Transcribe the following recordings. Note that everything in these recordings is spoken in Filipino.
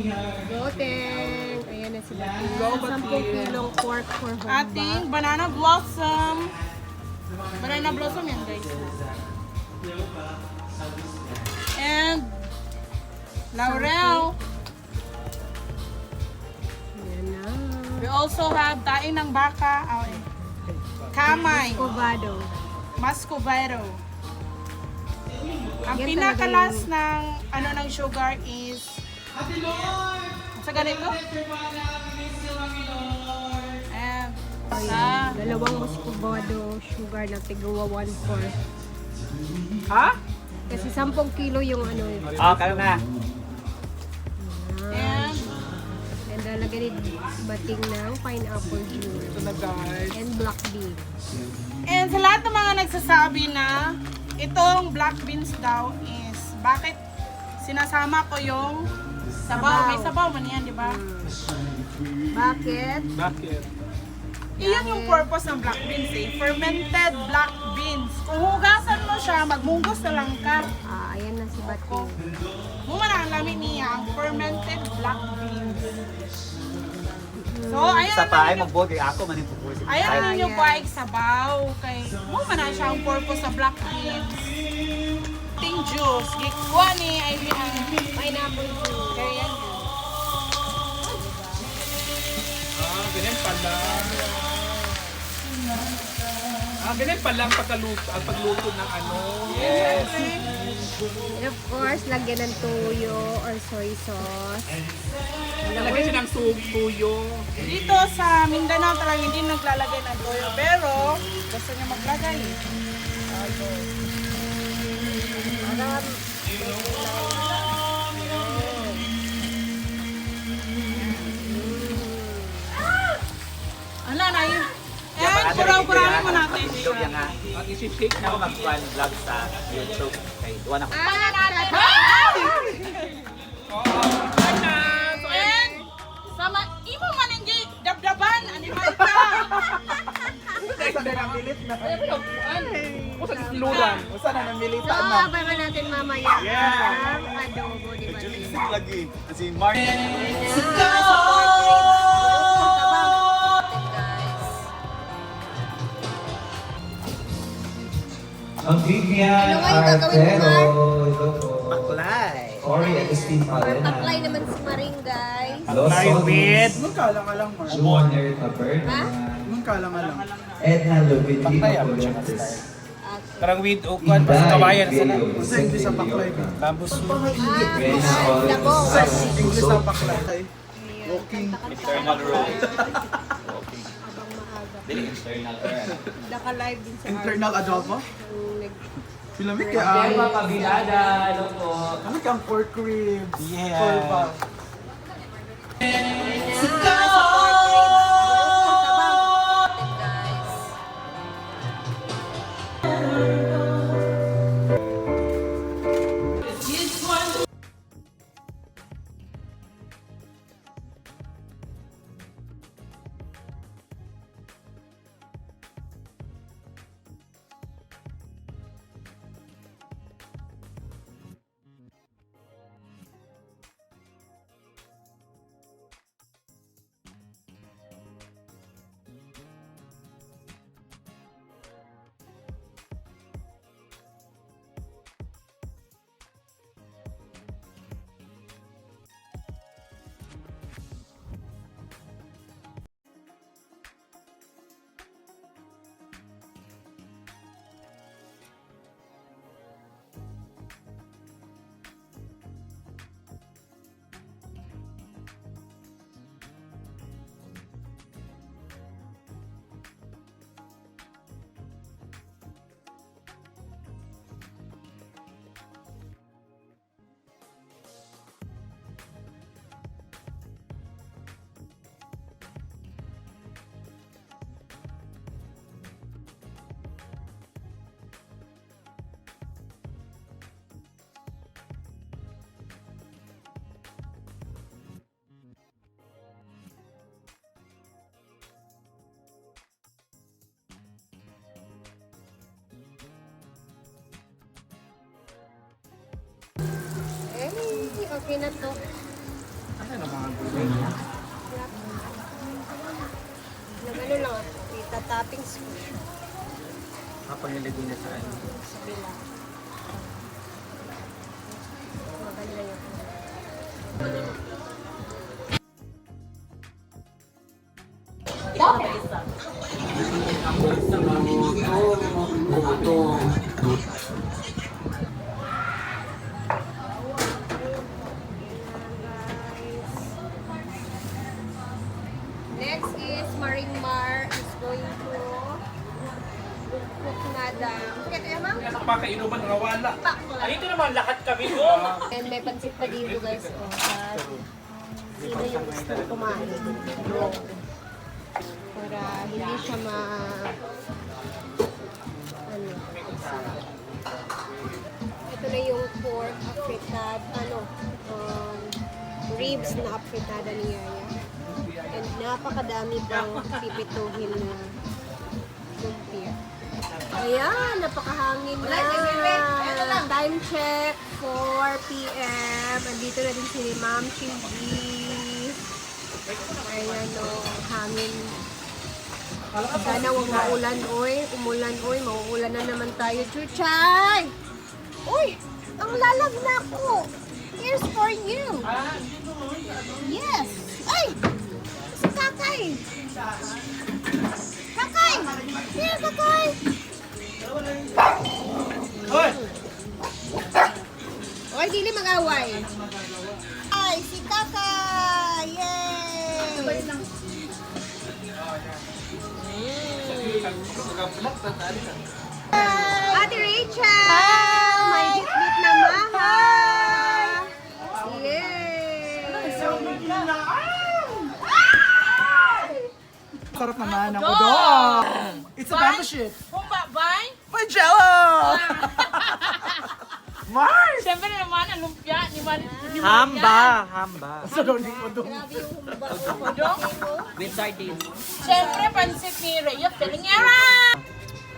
Goteng. Ayan na si Bating. Go, 10 Bating. kilong pork for home Ating banana blossom. Banana blossom yan guys. And laurel. Ayan na. We also have daing ng baka. Kamay. Covado. Muscovado. Ang Yan pinakalas ng ng sugar is sa ganito. And sa Dalawang muscovado sugar na tigawa 1/4. ha? Kasi 10 kilo yung ano yun. Kaya na. And And lalagyan ni Bating ng pineapple juice. ito na guys. And black bean. And sa lahat ng mga nagsasabi na itong black beans daw is bakit sinasama ko yung sabaw. May sabaw man yan, di ba? Bakit? Bakit? Iyan yung purpose ng black beans eh. Fermented black beans. Kung hugasan mo siya, magmunggos na lang ka. Ayan na si Bating. Muma na ang lamin niya, ang fermented black beans. So, ayan Sa na pahay, ninyo. magbuti ako, manin po po. Ayan na ninyo Ayan. po ay sabaw. Kay, muma na siya ang purpose sa black beans. Ting juice. Gikuha ni Ivy ang Pineapple juice. kaya yan. Ganyan pala. Ganyan pala ang pagluto ng ano. Yes. And of course, lagyan ng toyo or soy sauce. Nalagay siya ng tuyo. Dito sa Mindanao talagang hindi naglalagay ng toyo. Pero, gusto niya maglagay. Ano na yun? And kurang-kurangin mo natin Ito siya. yan nga. At isi-shake Ako mag-run vlog sa YouTube. Kay Duwan ako. And, sama, imo maninggi, dabdaban, animal ka. Kung sa isluran. Saan na namili So, abay ba natin mamaya ang adobo ni Bating. lagi. Si Mark. Ang Vivian Ano nga yung gagawin mo, Artero, ito po. Baklay. Cory Agustin Or Palena. taklay naman si Maring, guys. Los Solis. Kalang-alang, Mar. Junior Taberna. Ha? Kalang-alang. Edna Lubitino Colentes. Parang with ukwan, pas kawayan sa na. Sa English ang baklay. Tapos Rena Dabo. English ang baklay. Walking. Internal road. Habang maaga. Dili internal. Naka-live din sa Internal adobo? Nag- Pilamig kaya mga kabinada. Ano po? ano kang pork ribs? Yeah. Korba. Okay na to. Nag-ano lang ako, itatappings ko. Pangiligay niya sa ano. Sa bila. Maganda yun. Next is Marimar is going to cook nada. Kaya tayo, ma'am? Sa pakainuman nga wala. Ay, ito naman, lahat kami doon. And may pansit pa dito guys. O, sa sino yung gusto kumain. Go. Para hindi siya ano. Ito na yung pork afritada, ribs na afritada ni Yaya. And napakadami pang pipituhin na lumpia. Ayan, napakahangin na. Time check, 4 p.m. Andito na din si Ma'am Chigi. Ayan o, hangin. Sana huwag maulan, oy. Umulan, oy. Mauulan na naman tayo. Chuchay! Uy! Ang lalag na ko! Here's for you! Yes! Ay! Si Kakay! Kakay! Here, Kakay! Oy, dili mag-away. Ay, si Kakay! Yay! Ate Rachel! May bit-bit na maha! Yay! Sarap naman ang udon. It's a bamboo shoot. Humba, bay? My jello! Mars! Siyempre naman, ang lumpia ni Man. Hamba! Sarap ng udon. Grabe yung humba. With sardines. Siyempre, pansit ni Rhea Pelingera!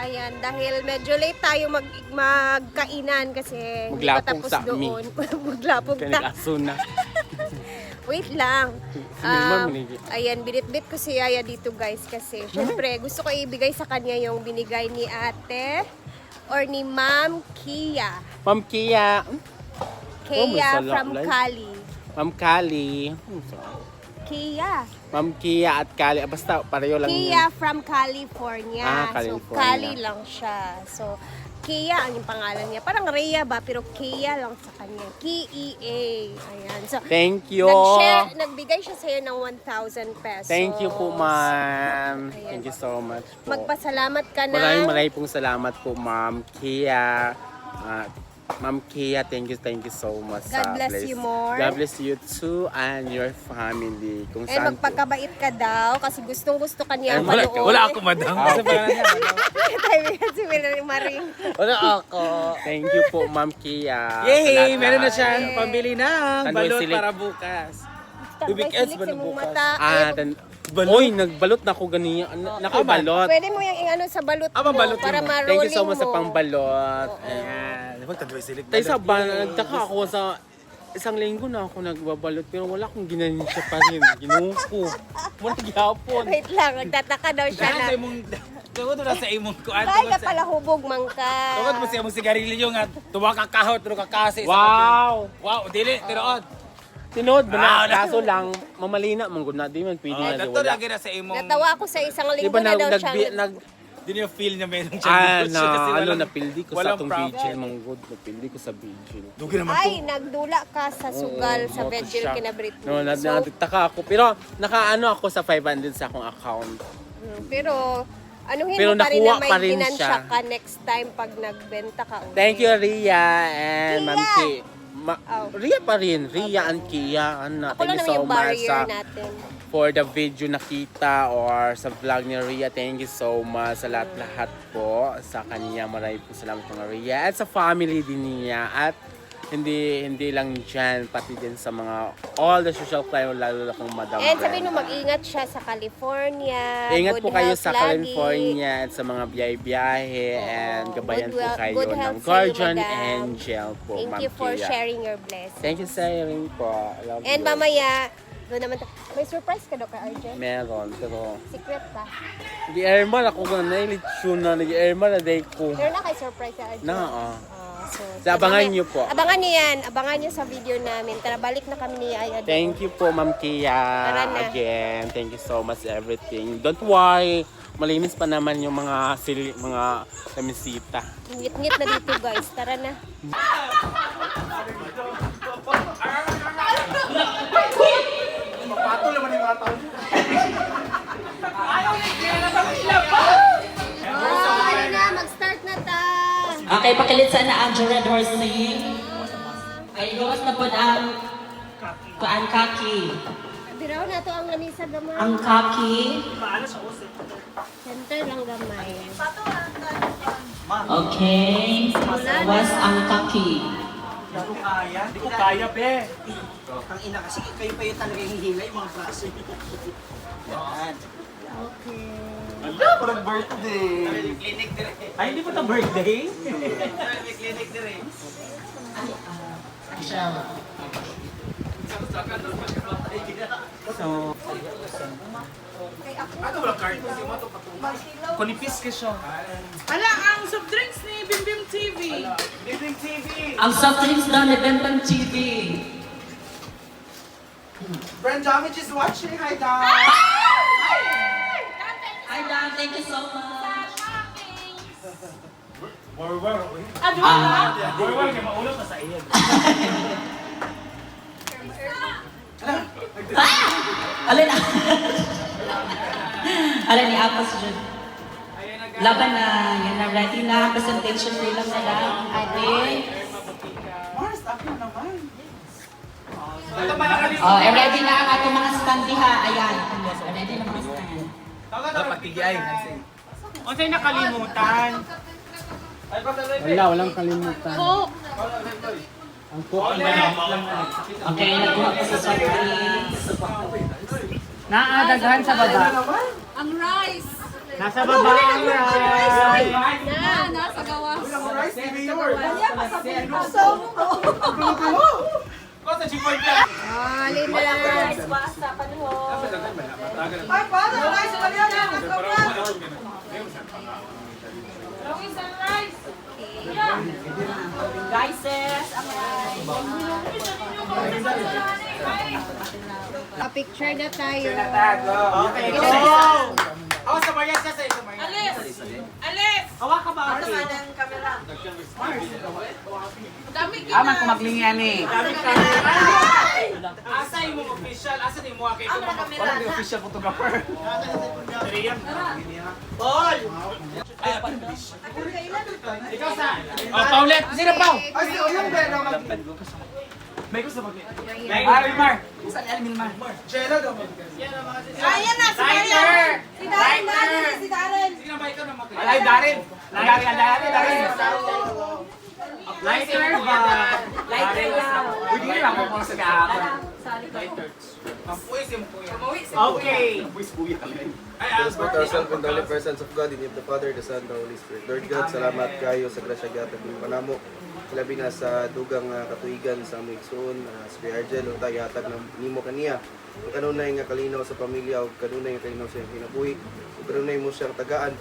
Ayan, dahil medyo late tayo magkainan kasi hindi pa Maglapong tapos sa doon. Maglapong Kaya ta. nag-aso na. Wait lang. Sinilman mo nigi. Ayan, binit-bit ko si Yaya dito guys kasi syempre gusto ko ibigay sa kanya yung binigay ni ate or ni Ma'am Kia. Ma'am Kia. Kia masarap from lang. Cali. Ma'am Kali. Kia. Ma'am Kia at Kali. Basta pareho lang Kia yun. from California. Ah, So, California. Cali lang siya. So, Kia ang yung pangalan niya. Parang Rhea ba? Pero Kia lang sa kanya. K-E-A. Ayan. So, Thank you. nagbigay siya sa'yo ng 1,000 pesos. Thank you po, ma'am. Ayan. Thank you so much po. Magpasalamat ka na. Maraming pong salamat po, Ma'am Kia. Ma'am Kia, thank you so much. God bless you more. God bless you too and your family. Kung And saan po. magpagkabait ka daw kasi gustong-gusto ka niya manood. madam. Si Maring. Wala ako. Thank you po, Ma'am Kia. Yay! Sa Meron na lahat. siya pambili ng Tandoy balot silik. para bukas. Tubig ends ba mong bukas? mata. Oy, nagbalot na ako ganyan. Nakabalot. Pwede mo yung ano sa balot mo balot para mo. ma-rolling mo. Thank you so much sa pangbalot. Ayan. Magtandoy silik. Tayo sa nagtaka ako sa isang linggo na ako nagbabalot pero wala akong ginanin siya pa rin. Ginuko. Wala gyapon. Wait lang, nagtataka daw siya na. Tungod na sa imong kuan. Kaya pala hubog man ka. Tungod mo siya mong sigarilyo nga tuwa ka kahot pero kakasi. Wow! Wow, dili tirood. Tinood ba na? Ah, Kaso lang, mamalina mong na. Di man pwede na di Dato wala. lagi na sa imong. Natawa ako sa isang Di linggo ba na daw siya. Di niyo feel niya meron siya. Napildi ko sa itong proud. vigil. Manggod, napildi ko sa vigil. Dugi naman Ay, nagdula ka sa sugal sa Moto Virgil shock. kinabrit mo. No, So, nagtaka ako. Pero nakaano ako sa 500 sa akong account. pero anuhin Pero mo pa rin na nakuha may pa rin dinansya siya. ka next time pag nagbenta ka ulit. Thank you, Ria and Ma'am Kia! Ki. Ria pa rin. Ria and Kia. Ako Thank lang you naman so yung much barrier natin. for the video nakita or sa vlog ni Ria. Thank you so much sa lahat-lahat po. Sa kanya, marami po salamat mga Ria. At sa family din niya. At hindi lang dyan, pati din sa mga all the social climb, lalo na kung Madam And Brenda. sabihin mo, mag-ingat siya sa California. Ingat Good po kayo health sa lagi. California at sa mga biyahe-biyahe and gabayan po kayo good ng health sa'yo, guardian Madam. angel po, Thank Ma'am you for Kia. sharing your blessings. Thank you, sharing po. I love And you. mamaya, doon naman may surprise ka daw kay Arjen? Meron, pero Secret ta. nag-airman ako nga nailitsyon na nag-airman na day ko. Meron na kay surprise kay Arjen? So, Abangan niyo po. Abangan niyo yan. Abangan niyo sa video namin. Tara, balik na kami ni Aya. Thank you po, Ma'am Kia. Tara na. Again, thank you so much everything. Don't worry, malinis pa naman yung mga mga kamisita. Ngit-ngit na dito, guys. Tara na. Mapatol naman yung mga tao. Okay na, mag-start na ta. Okay, pakilitsa na ang Red Horse Singing. Ay, luwas na po ang kaki. Biraw na to ang lanisa gamay. Ang kaki. Center lang gamay. Okay. Was ang kaki. Hindi ko kaya, be. Ang ina kasi kayo pa yung talaga hihila yung mga braso. Yan. Okay. Ala, parang birthday. Clinic dire. Ay, hindi mo ito birthday? Clinic dire. So, ano wala card? Kunipis ka siya. Ala, ang soft drinks ni Bimbim TV. Living TV. Ang soft drinks daw ni Bentang TV. Brand Damage is watching. Hi, Dam. Hi, Dan. Thank you so much. Warwar. Ah, Warwar, kaya maulap na sa iyo. alin na. Alin ni Apos dyan. Laban na. Yan na. Ready na. Presentation nila na lang. Ate. Mars, ako naman. Oh, ready na ang ating mga stand diha. Ayan. Ready na mga stand. Dapat tigay. O sa'yo nakalimutan. Walang kalimutan. Ang cook Okay, nagkuha ko sa soft drinks. naadaghan sa baba. Ang rice. Nasa baba ang rice. Nasa gawa. Rice, give yours. Ko sa chipon ka. Alin na lang. Ay, paano? Rice, wala yan. Picture na tayo. Okay, go. Ako sa Marias ka sa isa Marias. Alis! Hawak ka ba, Archie? Aman ko maglingan eh. Asa yung mga official? Asa yung mga kayo? Parang yung official photographer. Paul! Ikaw sa? Oh, Paulet! Sino Pau? Ay, si Oyong Bero. May gusto mag- Mar. Saan Elmin Mar? Jello daw. Ayan na, si Maria! Si Darren na, si Darren. Sige na ba ikaw na mag- Alay, Darin. Darin. Lighter ba? Lighter lang. Pwede nyo lang kung sa kahapon. Ampuis yung puyo. Okay. Ay, Respect ourselves in the holy presence of God, in the name of the Father, the Son, and the Holy Spirit. Lord God, salamat kayo sa grasya gatag ng panamo. Labi na sa dugang katuigan sa among igsoon, sa Kuya Argel, o tayo hatag ng nimo kaniya. O kanunay nga kalinaw sa pamilya, o kanunay nga kalinaw sa iyong kinabuhi. O kanunay mo siyang tagaan,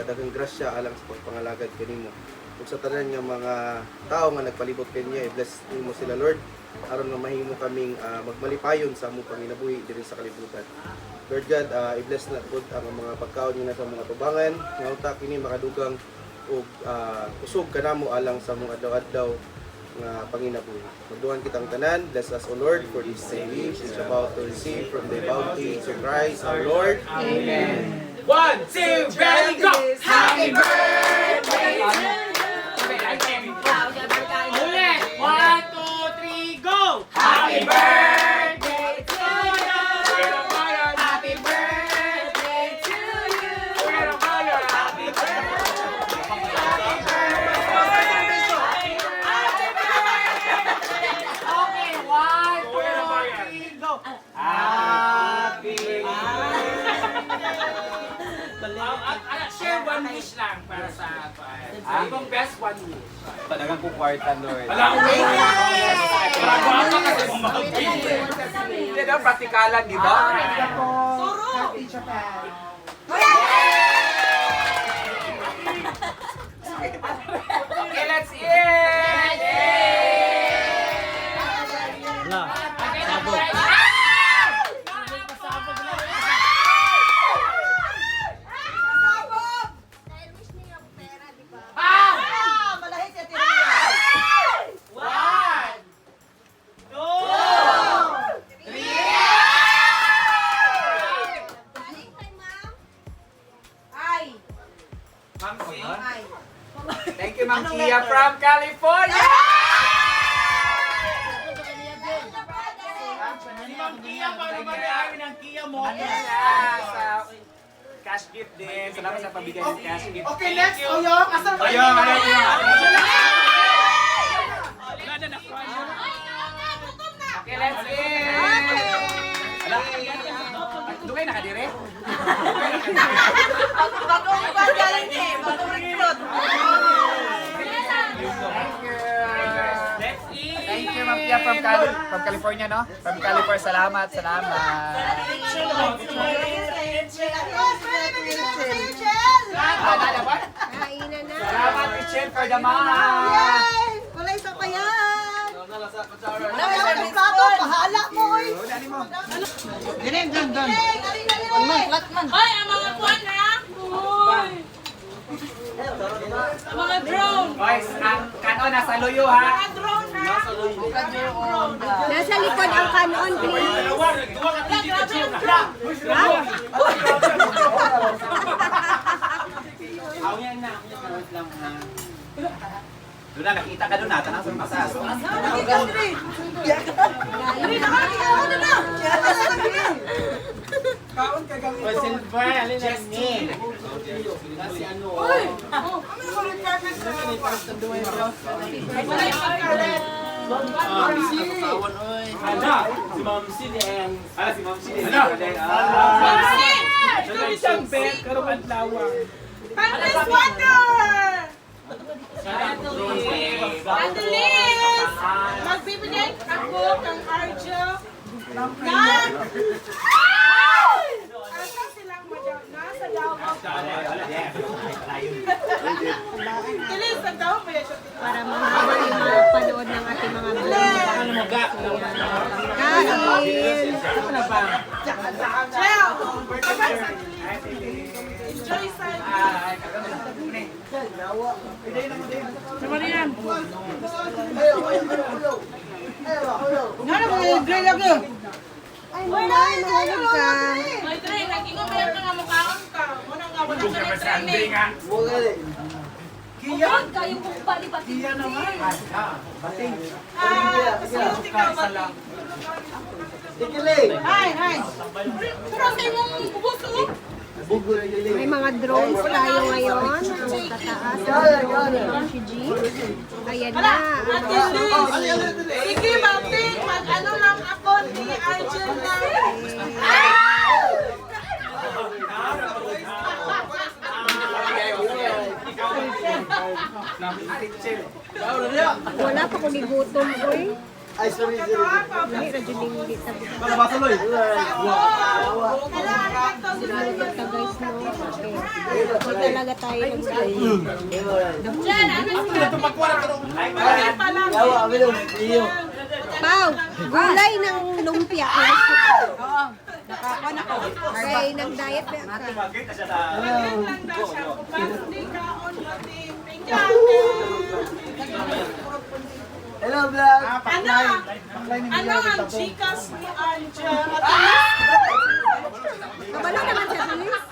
dagang grasya alang sa pagpangalagad kanimo. Ug sa tanan nga mga tao nga nagpalibot kaniya, i-bless nimo sila, Lord. Aron nga mahimo kaming magmalipayon sa among panginabuhi diri sa kalibutan. Lord God, i-bless na po ang mga pagkaon niyo na sa mga tubangan. Nga utak kini makadugang ug usog kanamo alang sa mga adlaw-adlaw nga panginabuhi. Magduhan kitang tanan, bless us, O Lord, for this day which is about to receive from the bounty of Christ our Lord. Amen. 1, 2, ready, go! Happy birthday! Ulit! 1, 2, 3, go! Happy birthday to you! Happy birthday to you! Happy birthday! one wish lang para sa ibang best one wish. Talagang kung kwarta, Lord. Wala ko. Para guwapa kasi kung makapili. Hindi daw, praktikalan, di ba? Okay, let's eat! Ma'am C. Thank you, Ma'am Kia from California! Ma'am Kia, paano mag-aamin ng Kia mo? Sa cash gift din. Salamat sa pabigay ng cash gift. Okay, next, Oyong. Asan ba? Ayun, Okay, let's eat! Dugay na ka dire? Let's eat! Thank you, Ma'am Pia from California, no? From California, salamat. Kainan na. Salamat, Michelle, for the mom. Wala isa pa yan. Wala yung plato. Bahala mo, oy. Ay, ang mga kuwan na! Uy! Mga drone! Guys, ang kanon nasa luyo, ha? Mga drone na! Nasa likod ang kanon, please. Doon na, nakita ka doon natin ang sumasaso. Silver, alin na ni? Kasi ano, si Ma'am C din. Si Ma'am C. Ito isang bet, karong adlaw. Paris Water! Adelis! Magbibigay ako ng Arjo ng asa silang madam? Nasa Davao. Adelis, ang Davao ba yan? Para mahaba yung panood ng ating mga vlog. Kain! Chel! Enjoy side. Ay, mamay, mahulog ka. May Dre, nag-ingon ba yung mga mukhaon ka? Muna nga, wala ka ng training. Huwag kayong kumpali pati. Kiya naman. Pasaluti ka ba? Hi. Pero sa imong bubuso. May mga drones tayo ngayon. Ang tataas ng drone ni G. Ayan na. Ate Liz. Sige, Mati. Mag-ano lang ako ni Arjun na. Wala pa ko gutom ko eh. Ay, sorry. Hindi, rajuling dito. Para batuloy. Ito guys, no? Okay. Hindi talaga tayo nag-stay. Diyan, ano yung Pau, gulay ng lumpia. Kaya nag-diet ba ka? Magrit lang daw siya. Pagpapandi ka on natin. Tingnan. Hello, vlog. Ano ang chikas ni Anja? Kabalo naman siya, please.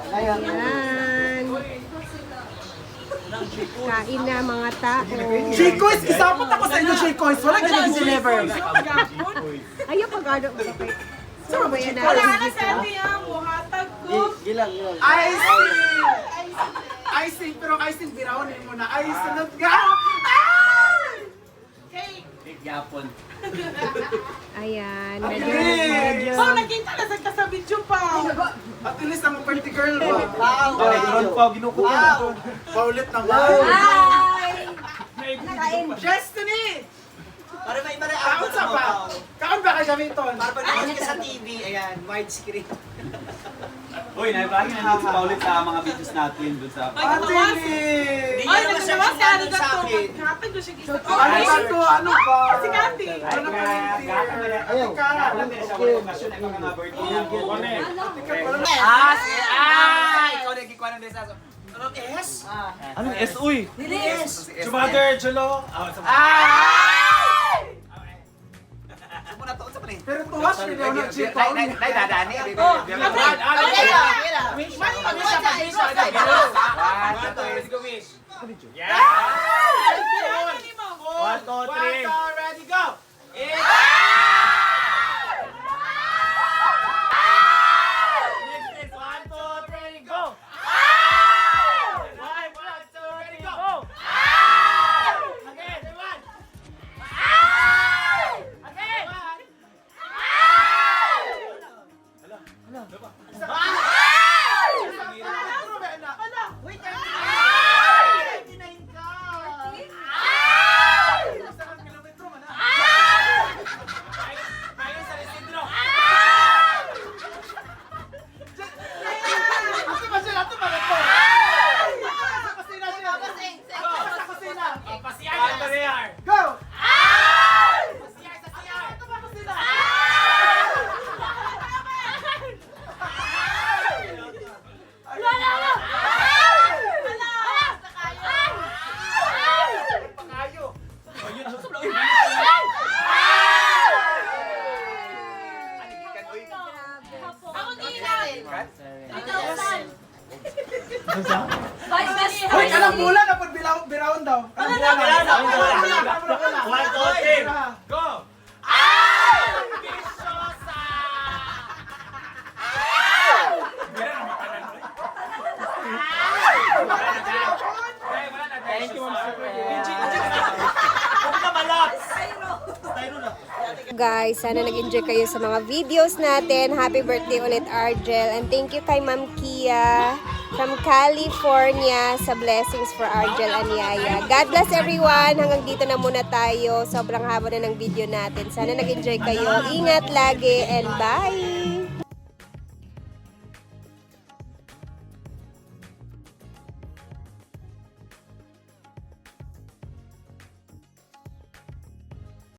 Ngayon. Yan. Kain na mga tao. Chicois! Isapot ako sa inyo, Chicois! Wala ka nag-deliver! Ayaw pag-ano. So, ba yan Wala natin? na sa atin muhatag ko. Icing, pero icing birawin mo na. Ay, sunod ka! Cake. Yapon. Ayan. Medyo. Oh, nakita na sa video pa. At least ang party girl mo. Wow! Paulit naman. Nakain. Destiny! Para may iba na Kaon sa ba? Kaon ba ka Jamiton? Para pag nanonood ka sa TV, ayan, widescreen. Uy, naibagi na natin paulit sa mga videos natin doon sa... Atili! Hindi Ay, nyo naman nagsawa search si ano natin sa daw akin. Kapag ko siya gisa. Ano ba to? Ano ba? Si Candy. Ano ba hindi? Ayaw, alam mo sa walang okasyon ay mga birthday niya. Ikaw nagkikuha ng desaso. Anong S? Anong S, uy? Mother, Jolo. Muna to, sa panin. Pero tuwas, hindi ako nag-chipaw. Dadani. One, two, three. Ready, go! Go! Hoy, kanang bulan na biraon daw. Kanang bulan. One, two, three. Go! Thank you, Guys, sana nag-enjoy kayo sa mga videos natin. Happy birthday ulit, Argel. And thank you kay Ma'am Kia from California sa blessings for Argel and Yaya. God bless everyone. Hanggang dito na muna tayo. Sobrang haba na ng video natin. Sana nag-enjoy kayo. Ingat lagi and bye!